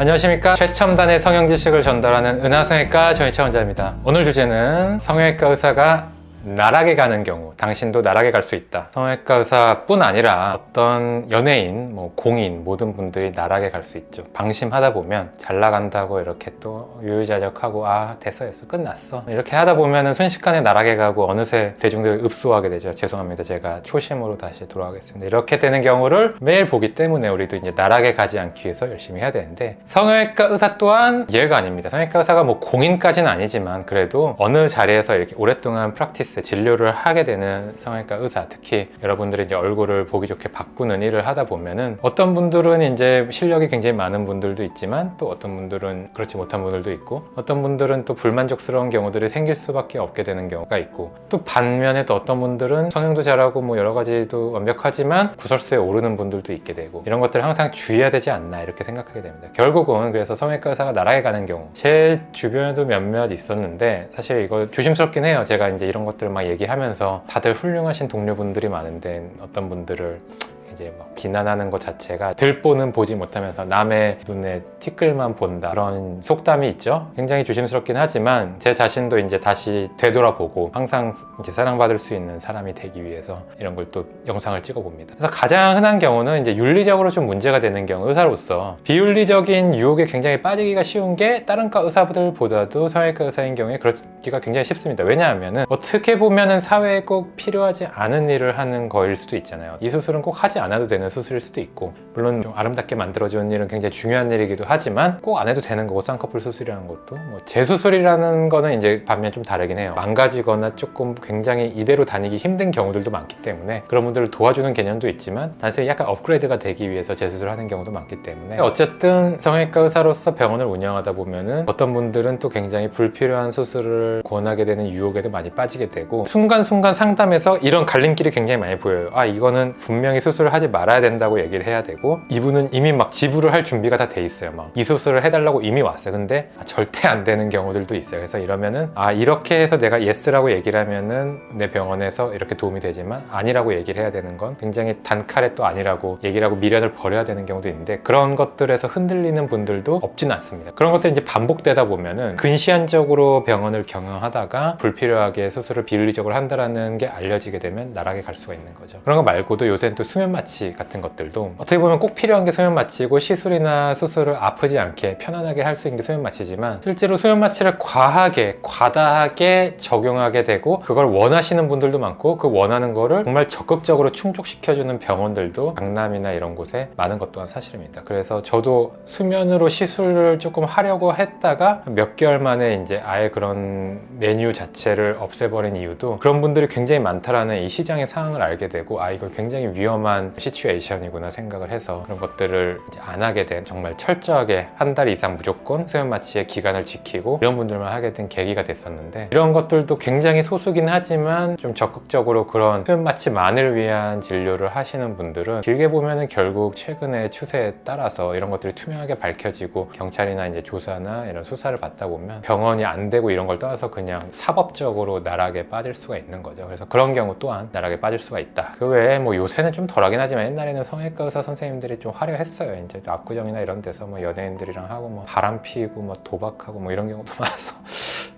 안녕하십니까. 최첨단의 성형 지식을 전달하는 은하성형외과 전희차 원장입니다. 오늘 주제는 성형외과 의사가 나락에 가는 경우, 당신도 나락에 갈 수 있다. 성형외과 의사뿐 아니라 어떤 연예인, 공인 모든 분들이 나락에 갈 수 있죠. 방심하다 보면 잘 나간다고 이렇게 또 유유자적하고 됐어 끝났어 이렇게 하다 보면은 순식간에 나락에 가고 어느새 대중들을 흡수하게 되죠. 죄송합니다. 제가 초심으로 다시 돌아가겠습니다. 이렇게 되는 경우를 매일 보기 때문에 우리도 이제 나락에 가지 않기 위해서 열심히 해야 되는데, 성형외과 의사 또한 예외가 아닙니다. 성형외과 의사가 공인까지는 아니지만 그래도 어느 자리에서 이렇게 오랫동안 진료를 하게 되는 성형외과 의사, 특히 여러분들이 이제 얼굴을 보기 좋게 바꾸는 일을 하다 보면은 어떤 분들은 이제 실력이 굉장히 많은 분들도 있지만 또 어떤 분들은 그렇지 못한 분들도 있고, 어떤 분들은 또 불만족스러운 경우들이 생길 수밖에 없게 되는 경우가 있고, 또 반면에 또 어떤 분들은 성형도 잘하고 여러 가지도 완벽하지만 구설수에 오르는 분들도 있게 되고, 이런 것들을 항상 주의해야 되지 않나 이렇게 생각하게 됩니다. 결국은 그래서 성형외과 의사가 나락에 가는 경우, 제 주변에도 몇몇 있었는데 사실 이거 조심스럽긴 해요. 제가 이제 이런 것들을 막 얘기하면서 다들 훌륭하신 동료분들이 많은데 어떤 분들을 이제 막 비난하는 것 자체가 들보는 보지 못하면서 남의 눈에 티끌만 본다, 그런 속담이 있죠. 굉장히 조심스럽긴 하지만 제 자신도 이제 다시 되돌아보고 항상 이제 사랑받을 수 있는 사람이 되기 위해서 이런 걸 또 영상을 찍어 봅니다. 그래서 가장 흔한 경우는 이제 윤리적으로 좀 문제가 되는 경우, 의사로서 비윤리적인 유혹에 굉장히 빠지기가 쉬운 게 다른 과 의사들보다도 성형외과 의사인 경우에 그렇기가 굉장히 쉽습니다. 왜냐하면은 어떻게 보면은 사회에 꼭 필요하지 않은 일을 하는 거일 수도 있잖아요. 이 수술은 꼭 하지 않아도 되는 수술일 수도 있고, 물론 좀 아름답게 만들어주는 일은 굉장히 중요한 일이기도 하지만 꼭 안 해도 되는 거고, 쌍꺼풀 수술이라는 것도 재수술이라는 거는 이제 반면 좀 다르긴 해요. 망가지거나 조금 굉장히 이대로 다니기 힘든 경우들도 많기 때문에 그런 분들을 도와주는 개념도 있지만 단순히 약간 업그레이드가 되기 위해서 재수술을 하는 경우도 많기 때문에, 어쨌든 성형외과 의사로서 병원을 운영하다 보면은 어떤 분들은 또 굉장히 불필요한 수술을 권하게 되는 유혹에도 많이 빠지게 되고, 순간순간 상담에서 이런 갈림길이 굉장히 많이 보여요. 이거는 분명히 수술을 하지 말아야 된다고 얘기를 해야 되고, 이분은 이미 막 지불을 할 준비가 다 돼 있어요. 막 이 수술을 해달라고 이미 왔어요. 근데 절대 안 되는 경우들도 있어요. 그래서 이러면은 이렇게 해서 내가 예스라고 얘기를 하면은 내 병원에서 이렇게 도움이 되지만 아니라고 얘기를 해야 되는 건 굉장히 단칼에 또 아니라고 얘기를 하고 미련을 버려야 되는 경우도 있는데, 그런 것들에서 흔들리는 분들도 없지는 않습니다. 그런 것들이 이제 반복되다 보면은 근시안적으로 병원을 경영하다가 불필요하게 수술을 비윤리적으로 한다라는 게 알려지게 되면 나락에 갈 수가 있는 거죠. 그런 거 말고도 요새는 또 수면 마취 같은 것들도 어떻게 보면 꼭 필요한 게 수면 마취고, 시술이나 수술을 아프지 않게 편안하게 할 수 있는 게 수면 마취지만, 실제로 수면 마취를 과다하게 적용하게 되고 그걸 원하시는 분들도 많고, 그 원하는 거를 정말 적극적으로 충족시켜주는 병원들도 강남이나 이런 곳에 많은 것 또한 사실입니다. 그래서 저도 수면으로 시술을 조금 하려고 했다가 몇 개월 만에 이제 아예 그런 메뉴 자체를 없애버린 이유도 그런 분들이 굉장히 많다라는 이 시장의 상황을 알게 되고, 이거 굉장히 위험한 시츄에이션이구나 생각을 해서 그런 것들을 이제 안 하게 된, 정말 철저하게 한 달 이상 무조건 수면 마취의 기간을 지키고 이런 분들만 하게 된 계기가 됐었는데, 이런 것들도 굉장히 소수긴 하지만 좀 적극적으로 그런 수면 마취만을 위한 진료를 하시는 분들은 길게 보면은 결국 최근의 추세에 따라서 이런 것들이 투명하게 밝혀지고 경찰이나 이제 조사나 이런 수사를 받다 보면 병원이 안 되고 이런 걸 떠나서 그냥 사법적으로 나락에 빠질 수가 있는 거죠. 그래서 그런 경우 또한 나락에 빠질 수가 있다. 그 외에 요새는 좀 덜하긴 하지만 옛날에는 성형외과 의사 선생님들이 좀 화려했어요. 이제 압구정이나 이런 데서 연예인들이랑 하고 바람 피고 도박하고 이런 경우도 많아서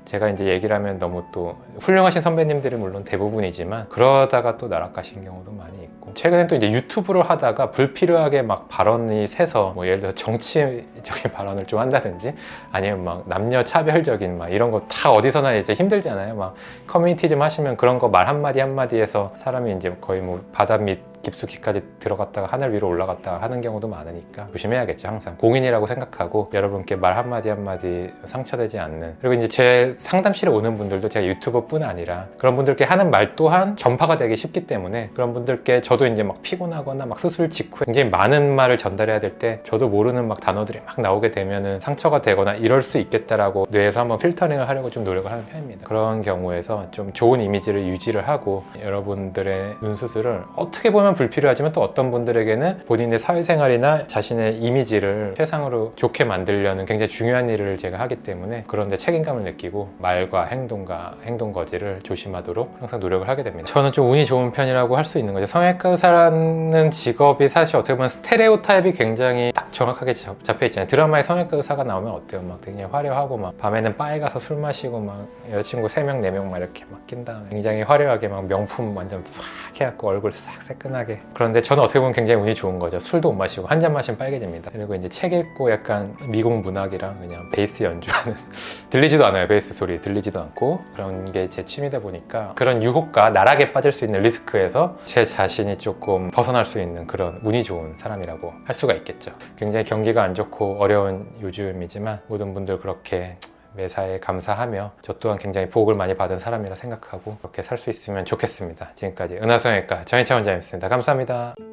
제가 이제 얘기를 하면 너무 또 훌륭하신 선배님들이 물론 대부분이지만 그러다가 또 나락 가신 경우도 많이 있고, 최근에 또 이제 유튜브를 하다가 불필요하게 발언이 새서 예를 들어서 정치적인 발언을 좀 한다든지, 아니면 남녀 차별적인 이런 거 다 어디서나 이제 힘들잖아요. 커뮤니티 좀 하시면 그런 거 말 한마디 한마디에서 사람이 이제 거의 바다 밑 깊숙이까지 들어갔다가 하늘 위로 올라갔다가 하는 경우도 많으니까 조심해야겠죠. 항상 공인이라고 생각하고 여러분께 말 한마디 한마디 상처되지 않는, 그리고 이제 제 상담실에 오는 분들도 제가 유튜버뿐 아니라 그런 분들께 하는 말 또한 전파가 되기 쉽기 때문에, 그런 분들께 저도 이제 피곤하거나 수술 직후에 굉장히 많은 말을 전달해야 될 때 저도 모르는 단어들이 나오게 되면은 상처가 되거나 이럴 수 있겠다라고 뇌에서 한번 필터링을 하려고 좀 노력을 하는 편입니다. 그런 경우에서 좀 좋은 이미지를 유지를 하고 여러분들의 눈 수술을 어떻게 보면 분들은 불필요하지만 또 어떤 분들에게는 본인의 사회생활이나 자신의 이미지를 최상으로 좋게 만들려는 굉장히 중요한 일을 제가 하기 때문에 그런데 책임감을 느끼고 말과 행동과 행동 거지를 조심하도록 항상 노력을 하게 됩니다. 저는 좀 운이 좋은 편이라고 할 수 있는 거죠. 성형외과 의사라는 직업이 사실 어떻게 보면 스테레오 타입이 굉장히 딱 정확하게 잡혀 있잖아요. 드라마에 성형외과 의사가 나오면 어때요? 막 굉장히 화려하고 막 밤에는 바에 가서 술 마시고 막 여자친구 3명 4명 막 이렇게 막 낀 다음에 굉장히 화려하게 막 명품 완전 팍 해갖고 얼굴 싹 새끈하게. 그런데 저는 어떻게 보면 굉장히 운이 좋은 거죠. 술도 못 마시고 한 잔 마시면 빨개집니다. 그리고 이제 책 읽고 약간 미국 문학이랑 그냥 베이스 연주하는 들리지도 않아요. 베이스 소리 들리지도 않고 그런 게 제 취미다 보니까 그런 유혹과 나락에 빠질 수 있는 리스크에서 제 자신이 조금 벗어날 수 있는 그런 운이 좋은 사람이라고 할 수가 있겠죠. 굉장히 경기가 안 좋고 어려운 요즘이지만 모든 분들 그렇게 매사에 감사하며 저 또한 굉장히 복을 많이 받은 사람이라 생각하고 그렇게 살 수 있으면 좋겠습니다. 지금까지 은하성형외과 정혜차 원장이었습니다. 감사합니다.